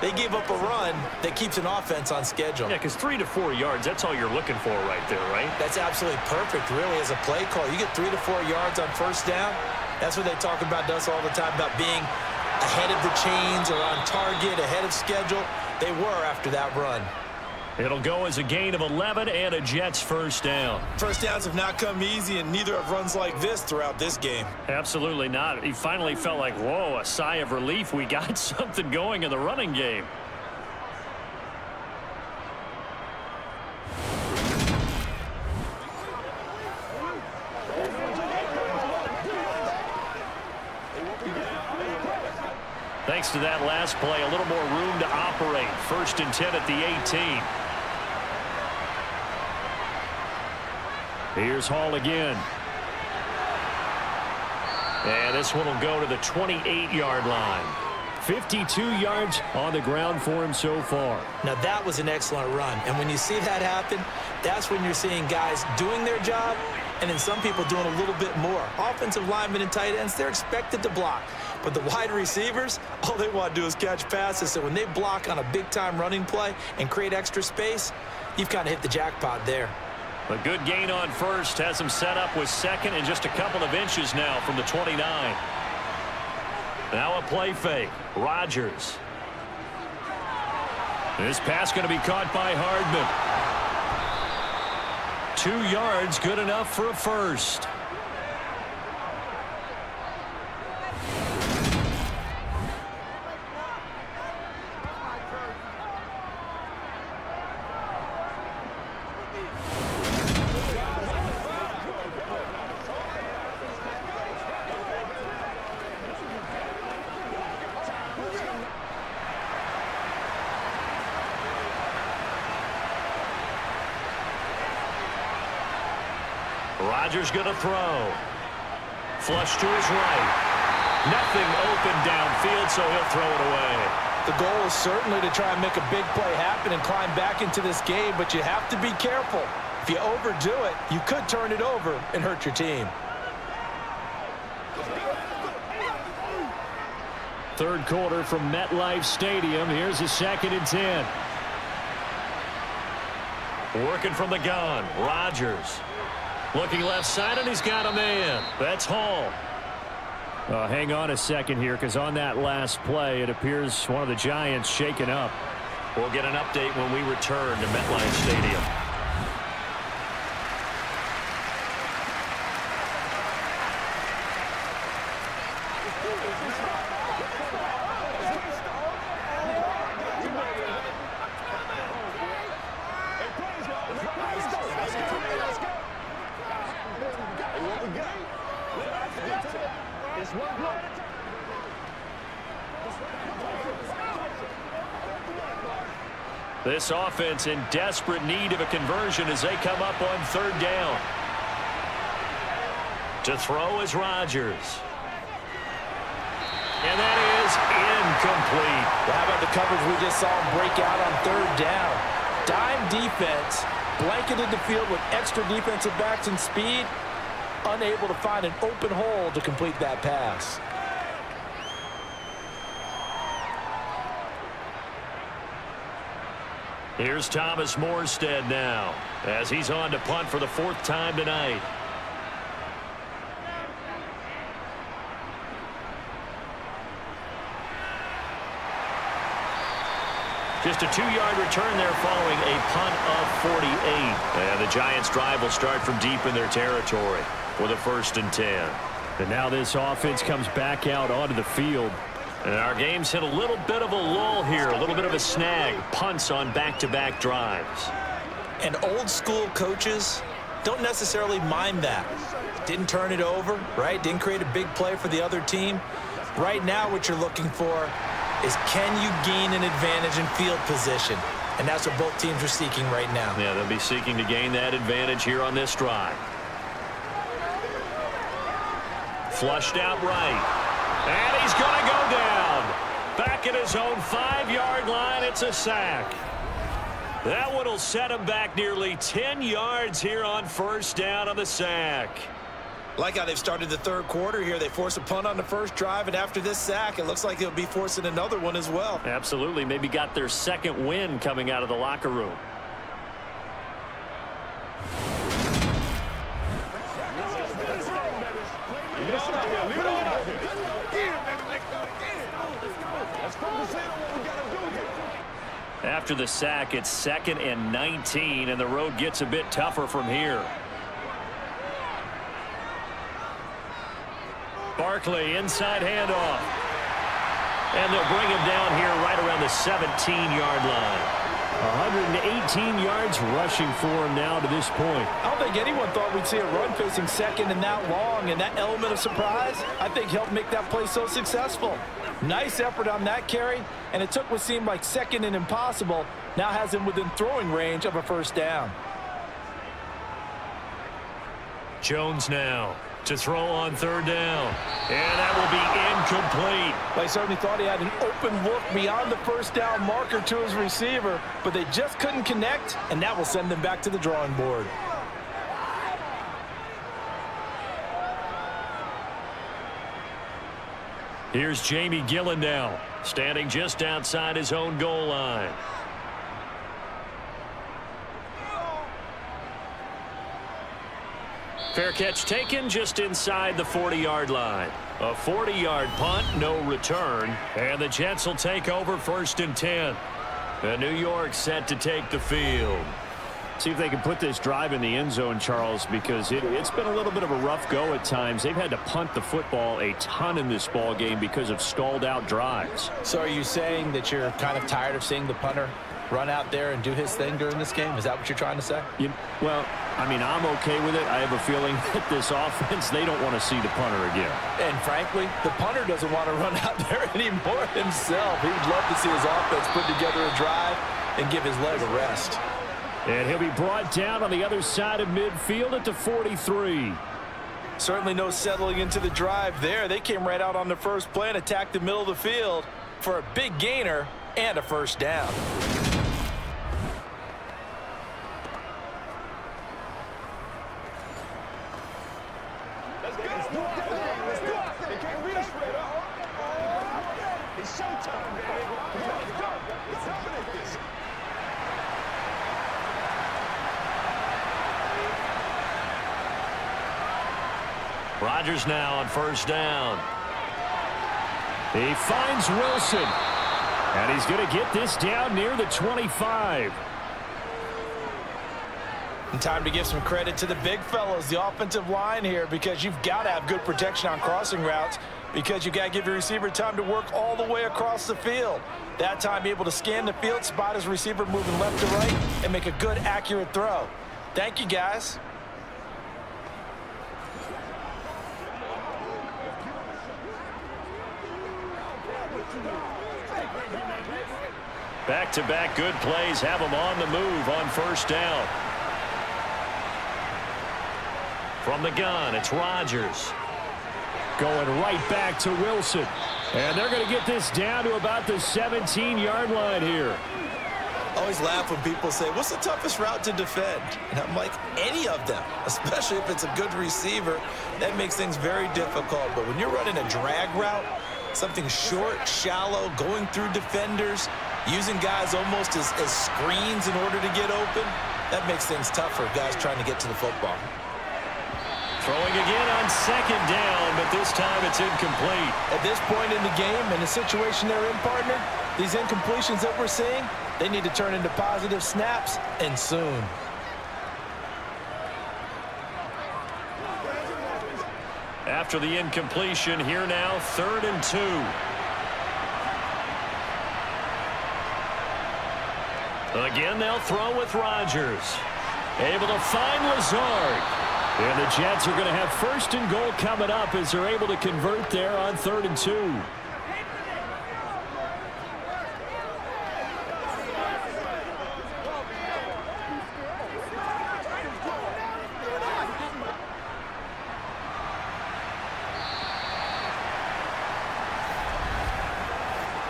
they gave up a run that keeps an offense on schedule. Yeah, because 3 to 4 yards, that's all you're looking for right there, right? That's absolutely perfect, really, as a play call. You get 3 to 4 yards on first down. That's what they talk about us all the time, about being ahead of the chains or on target, ahead of schedule. They were after that run. It'll go as a gain of 11 and a Jets first down. First downs have not come easy, and neither have runs like this throughout this game. Absolutely not. He finally felt like, whoa, a sigh of relief. We got something going in the running game. Thanks to that last play, a little more room to operate. First and 10 at the 18. Here's Hall again. And this one will go to the 28-yard line. 52 yards on the ground for him so far. Now, that was an excellent run. And when you see that happen, that's when you're seeing guys doing their job and then some people doing a little bit more. Offensive linemen and tight ends, they're expected to block. But the wide receivers, all they want to do is catch passes. So when they block on a big-time running play and create extra space, you've kind of hit the jackpot there. A good gain on first has him set up with second and just a couple of inches now from the 29. Now a play fake. Rodgers. This pass going to be caught by Hardman. 2 yards, good enough for a first. Rodgers going to throw. Flush to his right. Nothing open downfield, so he'll throw it away. The goal is certainly to try and make a big play happen and climb back into this game, but you have to be careful. If you overdo it, you could turn it over and hurt your team. Third quarter from MetLife Stadium. Here's a 2nd and 10. Working from the gun. Rodgers. Looking left side, and he's got a man. That's Hall. Hang on a second here, because on that last play, it appears one of the Giants shaken up. We'll get an update when we return to MetLife Stadium. This offense in desperate need of a conversion as they come up on 3rd down. To throw is Rodgers. And that is incomplete. Well, how about the coverage we just saw him break out on third down? Dime defense, blanketed the field with extra defensive backs and speed, unable to find an open hole to complete that pass. Here's Thomas Morstead now, as he's on to punt for the 4th time tonight. Just a 2-yard return there following a punt of 48. And the Giants' drive will start from deep in their territory with a 1st and 10. And now this offense comes back out onto the field. And our game's hit a little bit of a lull here, a little bit of a snag. Punts on back-to-back drives. And old school coaches don't necessarily mind that. Didn't turn it over, right? Didn't create a big play for the other team. Right now what you're looking for is, can you gain an advantage in field position? And that's what both teams are seeking right now. Yeah, they'll be seeking to gain that advantage here on this drive. Flushed out right. And he's going to go down. Back at his own 5-yard line, it's a sack. That one will set him back nearly 10 yards here on 1st down on the sack. Like how they've started the 3rd quarter here. They force a punt on the 1st drive, and after this sack, it looks like they'll be forcing another one as well. Absolutely. Maybe got their 2nd win coming out of the locker room. After the sack, it's 2nd and 19, and the road gets a bit tougher from here. Barkley, inside handoff. And they'll bring him down here right around the 17-yard line. 118 yards rushing for him now to this point. I don't think anyone thought we'd see a run facing 2nd and that long, and that element of surprise, I think, helped make that play so successful. Nice effort on that carry, and it took what seemed like 2nd and impossible, now has him within throwing range of a 1st down. Jones now to throw on 3rd down. And that will be incomplete. They certainly thought he had an open look beyond the 1st down marker to his receiver, but they just couldn't connect, and that will send them back to the drawing board. Here's Jamie Gillen now, standing just outside his own goal line. Fair catch taken just inside the 40-yard line. A 40-yard punt, no return. And the Jets will take over 1st and 10. And New York set to take the field. See if they can put this drive in the end zone, Charles, because it's been a little bit of a rough go at times. They've had to punt the football a ton in this ball game because of stalled-out drives. So are you saying that you're kind of tired of seeing the punter run out there and do his thing during this game? Is that what you're trying to say? Well, I mean, I'm okay with it. I have a feeling that this offense, they don't want to see the punter again. And frankly, the punter doesn't want to run out there anymore himself. He would love to see his offense put together a drive and give his leg a rest. And he'll be brought down on the other side of midfield at the 43. Certainly no settling into the drive there. They came right out on the first play and attacked the middle of the field for a big gainer and a 1st down. Rodgers now on 1st down. He finds Wilson. And he's going to get this down near the 25. And time to give some credit to the big fellows, the offensive line here, because you've got to have good protection on crossing routes, because you got to give your receiver time to work all the way across the field. That time be able to scan the field, spot his receiver moving left to right, and make a good, accurate throw. Thank you, guys. Back-to-back good plays have them on the move on 1st down. From the gun, it's Rodgers. Going right back to Wilson. And they're going to get this down to about the 17-yard line here. I always laugh when people say, what's the toughest route to defend? And I'm like, any of them, especially if it's a good receiver. That makes things very difficult. But when you're running a drag route, something short, shallow, going through defenders, using guys almost as screens in order to get open, that makes things tougher, guys trying to get to the football. Throwing again on second down, but this time it's incomplete. At this point in the game, and the situation they're in, partner, these incompletions that we're seeing, they need to turn into positive snaps, and soon. After the incompletion, here now, 3rd and 2. Again, they'll throw with Rodgers. Able to find Lazard. And the Jets are going to have 1st and goal coming up as they're able to convert there on 3rd and 2.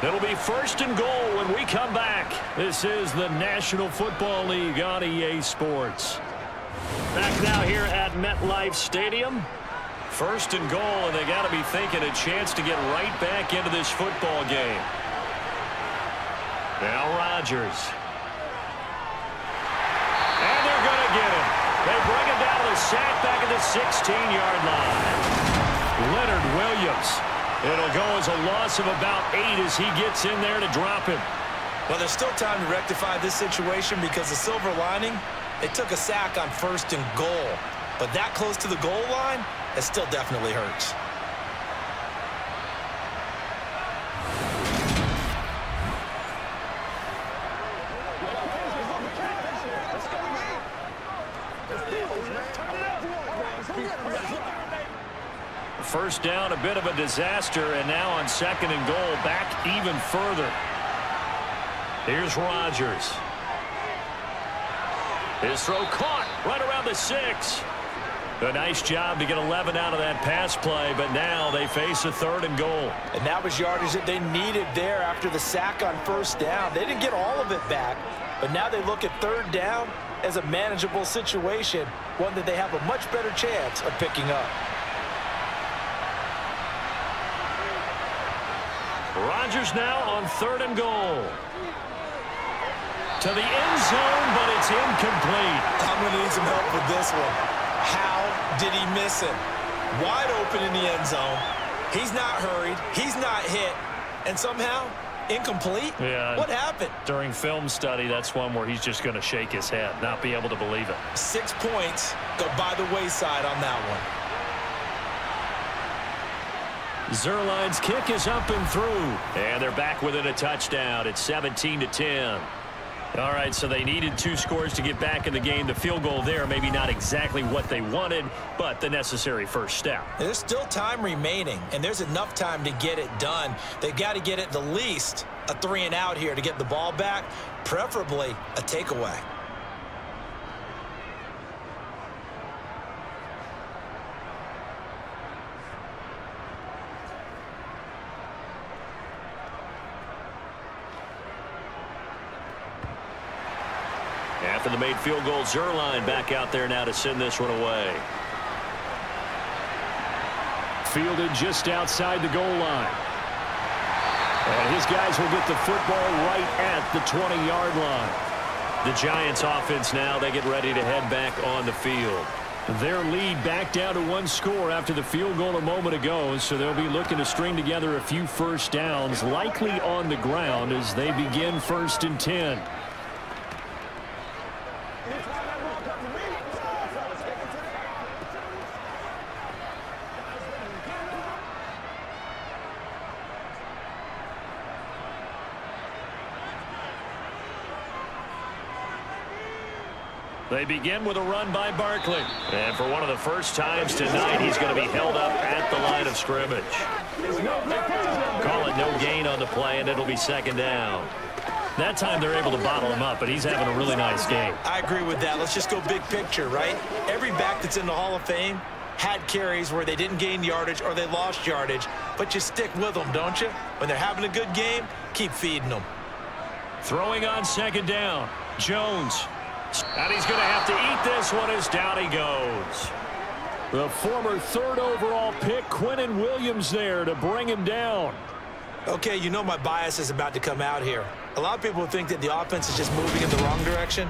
It'll be 1st and goal when we come back. This is the National Football League on EA Sports. Back now here at MetLife Stadium. 1st and goal, and they got to be thinking a chance to get right back into this football game. Now Rodgers. And they're going to get him. They bring him down to the sack back at the 16-yard line. Leonard Williams. It'll go as a loss of about 8 as he gets in there to drop him. Well, there's still time to rectify this situation because the silver lining, they took a sack on 1st and goal. But that close to the goal line, it still definitely hurts. First down, a bit of a disaster, and now on 2nd and goal, back even further. Here's Rodgers. His throw caught right around the 6. A nice job to get 11 out of that pass play, but now they face a 3rd and goal. And that was yardage that they needed there after the sack on 1st down. They didn't get all of it back, but now they look at 3rd down as a manageable situation, one that they have a much better chance of picking up. Rodgers now on 3rd and goal. To the end zone, but it's incomplete. I'm going to need some help with this one. How did he miss him? Wide open in the end zone. He's not hurried. He's not hit. And somehow, incomplete? Yeah. What happened? During film study, that's one where he's just going to shake his head, not be able to believe it. 6 points go by the wayside on that one. Zerline's kick is up and through. And they're back within a touchdown. It's 17-10. All right, so they needed 2 scores to get back in the game. The field goal there, maybe not exactly what they wanted, but the necessary first step. There's still time remaining, and there's enough time to get it done. They've got to get at the least a 3 and out here to get the ball back, preferably a takeaway. After the made field goal, Zerline back out there now to send this one away. Fielded just outside the goal line. And his guys will get the football right at the 20-yard line. The Giants offense now, they get ready to head back on the field. Their lead back down to 1 score after the field goal a moment ago, so they'll be looking to string together a few first downs, likely on the ground as they begin 1st and 10. They begin with a run by Barkley. And for one of the first times tonight, he's going to be held up at the line of scrimmage. Call it no gain on the play, and it'll be 2nd down. That time they're able to bottle him up, but he's having a really nice game. I agree with that. Let's just go big picture, right? Every back that's in the Hall of Fame had carries where they didn't gain yardage or they lost yardage, but you stick with them, don't you? When they're having a good game, keep feeding them. Throwing on second down, Jones. And he's going to have to eat this one as down he goes. The former 3rd overall pick, Quinnen Williams, there to bring him down. Okay, you know my bias is about to come out here. A lot of people think that the offense is just moving in the wrong direction.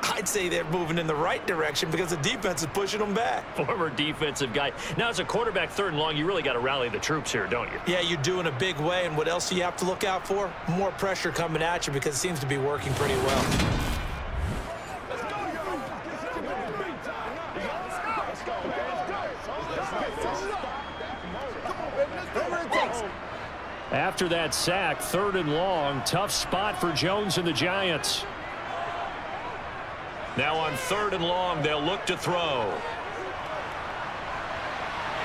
I'd say they're moving in the right direction because the defense is pushing them back. Former defensive guy. Now, as a quarterback 3rd and long, you really got to rally the troops here, don't you? Yeah, you do in a big way. And what else do you have to look out for? More pressure coming at you because it seems to be working pretty well. After that sack, 3rd and long, tough spot for Jones and the Giants. Now on 3rd and long, they'll look to throw.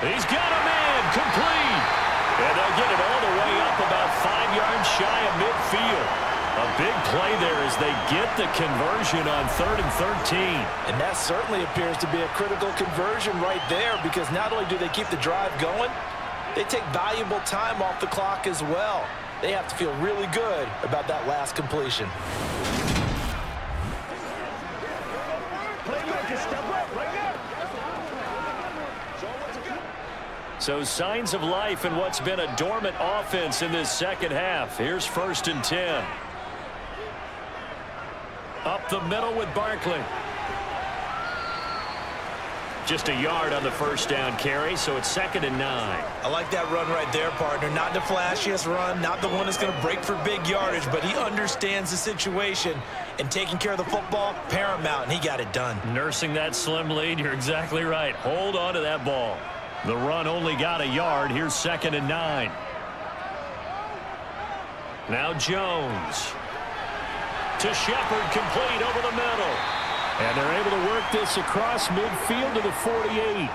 He's got a man, complete. And they'll get it all the way up about 5 yards shy of midfield. A big play there as they get the conversion on 3rd and 13. And that certainly appears to be a critical conversion right there because not only do they keep the drive going, they take valuable time off the clock as well. They have to feel really good about that last completion. So signs of life in what's been a dormant offense in this second half. Here's 1st and 10. Up the middle with Barkley. Just a yard on the 1st down carry, so it's 2nd and 9. I like that run right there, partner. Not the flashiest run, not the one that's going to break for big yardage, but he understands the situation, and taking care of the football, paramount, and he got it done. Nursing that slim lead, you're exactly right. Hold on to that ball. The run only got a yard. Here's 2nd and 9. Now Jones. To Shepard, complete over the middle. And they're able to work this across midfield to the 48.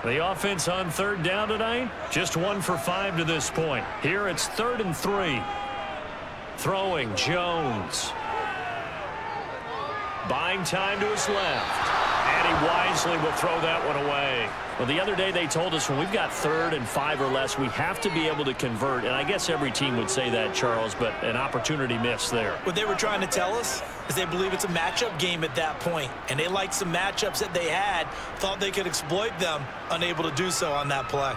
The offense on 3rd down tonight, just 1 for 5 to this point. Here it's 3rd and 3. Throwing, Jones. Buying time to his left. And he wisely will throw that one away. Well, the other day they told us when we've got 3rd and 5 or less, we have to be able to convert. And I guess every team would say that, Charles, but an opportunity missed there. What they were trying to tell us is they believe it's a matchup game at that point. And they liked some matchups that they had, thought they could exploit them, unable to do so on that play.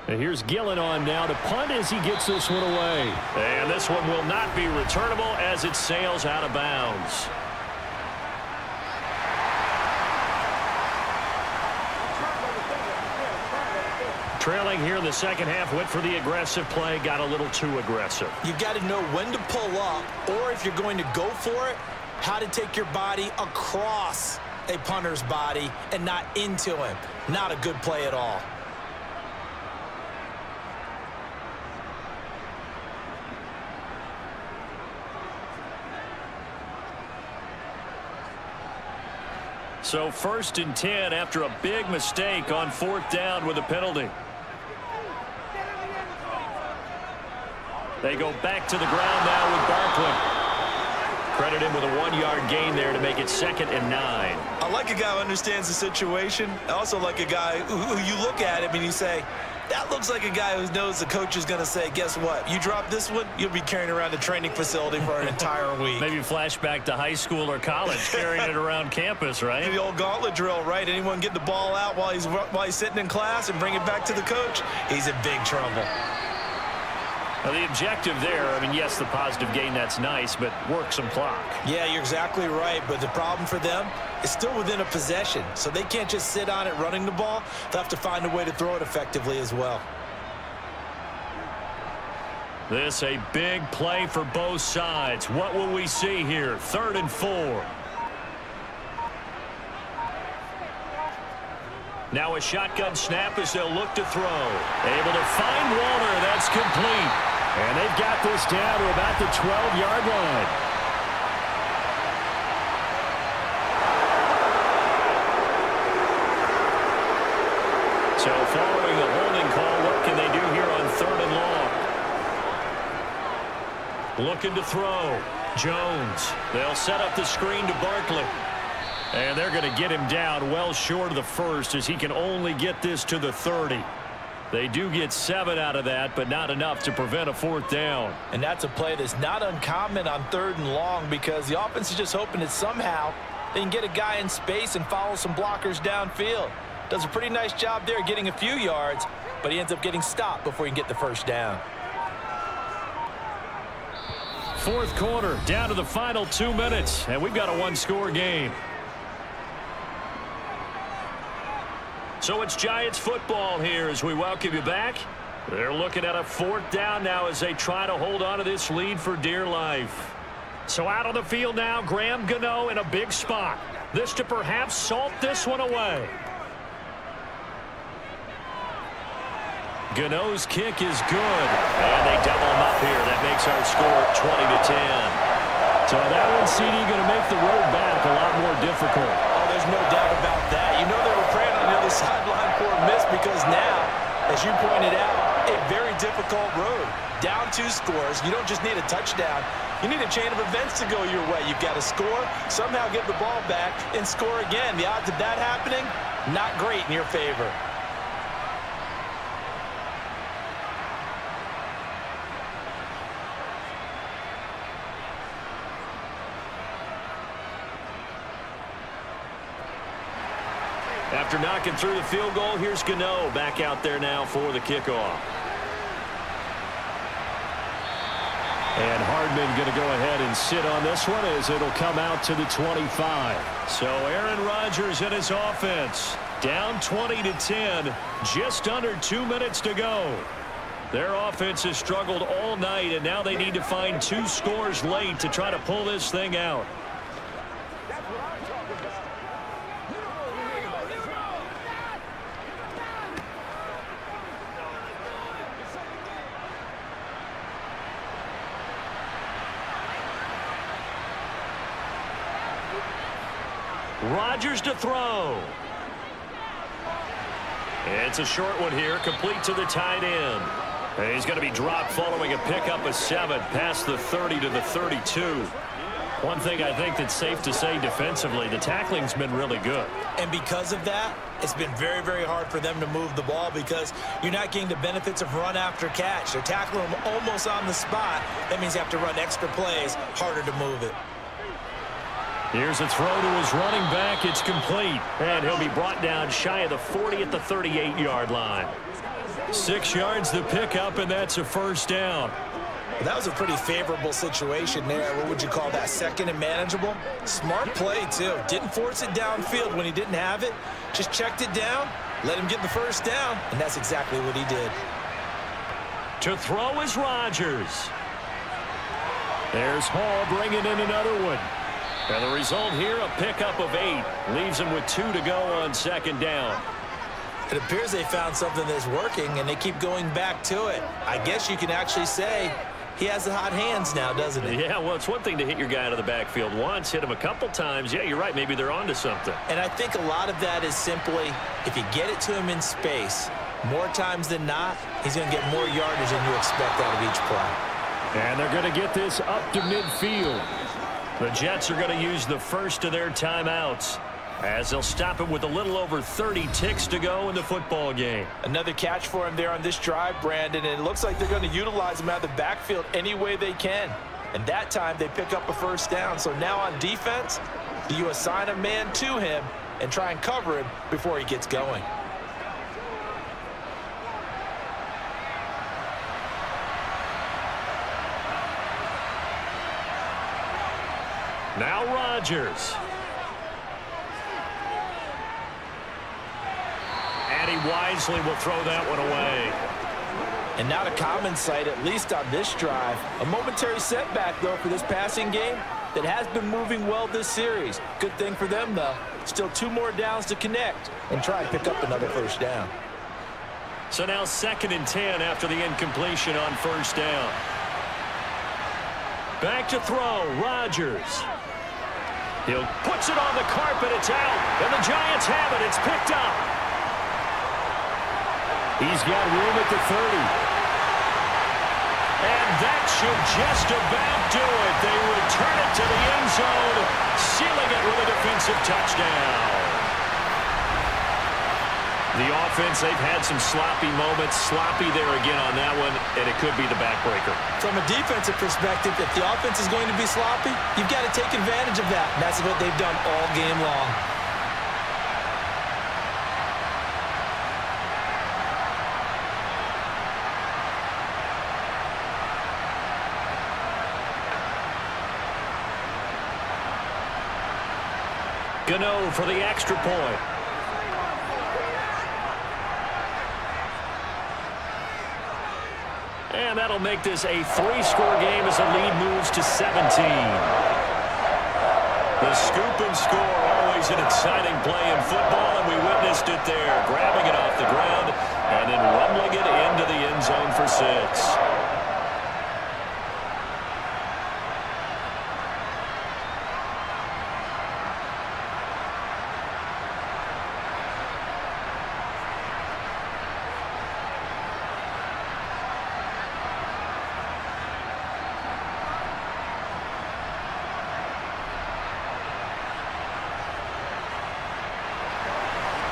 And here's Gillen on now to punt as he gets this one away. And this one will not be returnable as it sails out of bounds. Trailing here in the second half, went for the aggressive play, got a little too aggressive. You've got to know when to pull up, or if you're going to go for it, how to take your body across a punter's body and not into him. Not a good play at all. So 1st and 10 after a big mistake on 4th down with a penalty. They go back to the ground now with Barkley. Credit him with a 1-yard gain there to make it 2nd and 9. I like a guy who understands the situation. I also like a guy who you look at him and you say, that looks like a guy who knows the coach is going to say, guess what? You drop this one, you'll be carrying around the training facility for an entire week. Maybe flashback to high school or college, carrying it around campus, right? The old gauntlet drill, right? Anyone get the ball out while he's sitting in class and bring it back to the coach, he's in big trouble. Well, the objective there, I mean, yes, the positive gain, that's nice, but work some clock. Yeah, you're exactly right, but the problem for them is still within a possession, so they can't just sit on it running the ball. They'll have to find a way to throw it effectively as well. This a big play for both sides. What will we see here? 3rd and 4. Now a shotgun snap as they'll look to throw. Able to find Waller. That's complete. And they've got this down to about the 12-yard line. So following the holding call, what can they do here on 3rd and long? Looking to throw. Jones. They'll set up the screen to Barkley. And they're going to get him down well short of the first as he can only get this to the 30. They do get 7 out of that, but not enough to prevent a 4th down. And that's a play that's not uncommon on 3rd and long because the offense is just hoping that somehow they can get a guy in space and follow some blockers downfield. Does a pretty nice job there getting a few yards, but he ends up getting stopped before he can get the first down. 4th quarter, down to the final 2 minutes, and we've got a 1-score game. So it's Giants football here as we welcome you back. They're looking at a 4th down now as they try to hold on to this lead for dear life. So out on the field now, Graham Gano in a big spot. This to perhaps salt this one away. Gano's kick is good. And they double him up here. That makes our score 20-10. So that one, CD, going to make the road back a lot more difficult. Oh, there's no doubt about that. You know they were praying on the other sideline for a miss because now, as you pointed out, a very difficult road. Down 2 scores. You don't just need a touchdown. You need a chain of events to go your way. You've got to score, somehow get the ball back, and score again. The odds of that happening, not great in your favor. After knocking through the field goal, here's Gano back out there now for the kickoff. And Hardman going to go ahead and sit on this one as it'll come out to the 25. So Aaron Rodgers and his offense down 20-10, just under 2 minutes to go. Their offense has struggled all night, and now they need to find 2 scores late to try to pull this thing out. Rodgers to throw. It's a short one here, complete to the tight end. And he's going to be dropped following a pickup of 7 past the 30 to the 32. One thing I think that's safe to say defensively, the tackling's been really good. And because of that, it's been very, very hard for them to move the ball because you're not getting the benefits of run after catch. They're tackling them almost on the spot. That means you have to run extra plays, harder to move it. Here's a throw to his running back. It's complete. And he'll be brought down shy of the 40 at the 38-yard line. 6 yards the pickup, and that's a 1st down. Well, that was a pretty favorable situation there. What would you call that? 2nd and manageable? Smart play, too. Didn't force it downfield when he didn't have it. Just checked it down, let him get the 1st down, and that's exactly what he did. To throw is Rodgers. There's Hall bringing in another one. And the result here, a pickup of 8. Leaves him with 2 to go on 2nd down. It appears they found something that's working, and they keep going back to it. I guess you can actually say he has the hot hands now, doesn't he? Yeah, well, it's one thing to hit your guy out of the backfield once, hit him a couple times. Yeah, you're right. Maybe they're onto something. And I think a lot of that is simply if you get it to him in space, more times than not, he's going to get more yardage than you expect out of each play. And they're going to get this up to midfield. The Jets are going to use the first of their timeouts as they'll stop him with a little over 30 ticks to go in the football game. Another catch for him there on this drive, Brandon, and it looks like they're going to utilize him out of the backfield any way they can. And that time they pick up a 1st down. So now on defense, do you assign a man to him and try and cover him before he gets going? Now Rodgers. And he wisely will throw that one away. And not a common sight, at least on this drive. A momentary setback, though, for this passing game that has been moving well this series. Good thing for them, though. Still 2 more downs to connect and try and pick up another 1st down. So now 2nd and 10 after the incompletion on 1st down. Back to throw, Rodgers. He'll puts it on the carpet, it's out, and the Giants have it, it's picked up. He's got room at the 30. And that should just about do it. They return it to the end zone, sealing it with a defensive touchdown. The offense, they've had some sloppy moments. Sloppy there again on that one, and it could be the backbreaker. From a defensive perspective, if the offense is going to be sloppy, you've got to take advantage of that. And that's what they've done all game long. Gano for the extra point. And that'll make this a 3-score game as the lead moves to 17. The scoop and score, always an exciting play in football, and we witnessed it there, grabbing it off the ground and then rumbling it into the end zone for 6.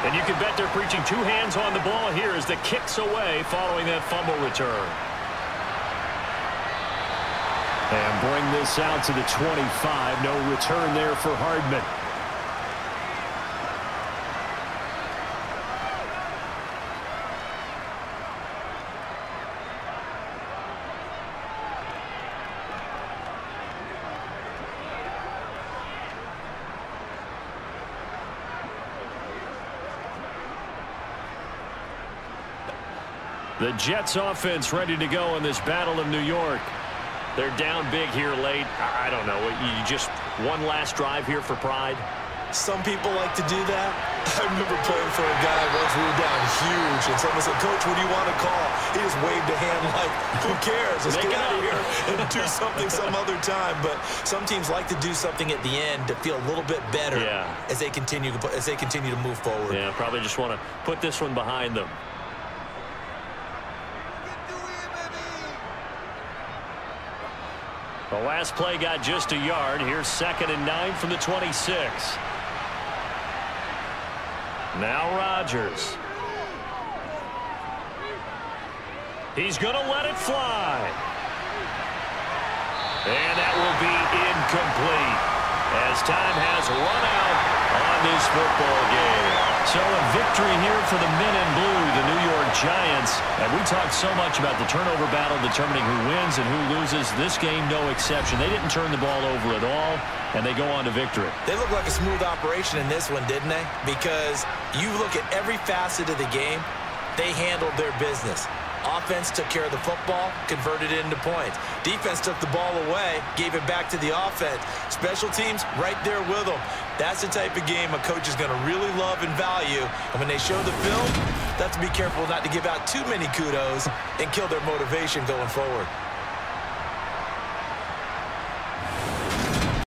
And you can bet they're preaching 2 hands on the ball here as the kick's away following that fumble return. And bring this out to the 25. No return there for Hardman. The Jets offense ready to go in this Battle of New York. They're down big here late. I don't know. You just one last drive here for pride? Some people like to do that. I remember playing for a guy once we were down huge, and someone said, "Coach, what do you want to call?" He just waved a hand like, who cares? Let's get out of here and do something some other time. But some teams like to do something at the end to feel a little bit better as they continue to move forward. Yeah, probably just want to put this one behind them. The last play got just a yard. Here's 2nd and 9 from the 26. Now Rodgers. He's going to let it fly. And that will be incomplete as time has run out on this football game. So a victory here for the men in blue, the New York Giants. And we talked so much about the turnover battle determining who wins and who loses. This game, no exception. They didn't turn the ball over at all, and they go on to victory. They look like a smooth operation in this one, didn't they? Because you look at every facet of the game, they handled their business. Offense took care of the football, converted it into points. Defense took the ball away, gave it back to the offense. Special teams right there with them. That's the type of game a coach is going to really love and value. And when they show the film, they have to be careful not to give out too many kudos and kill their motivation going forward.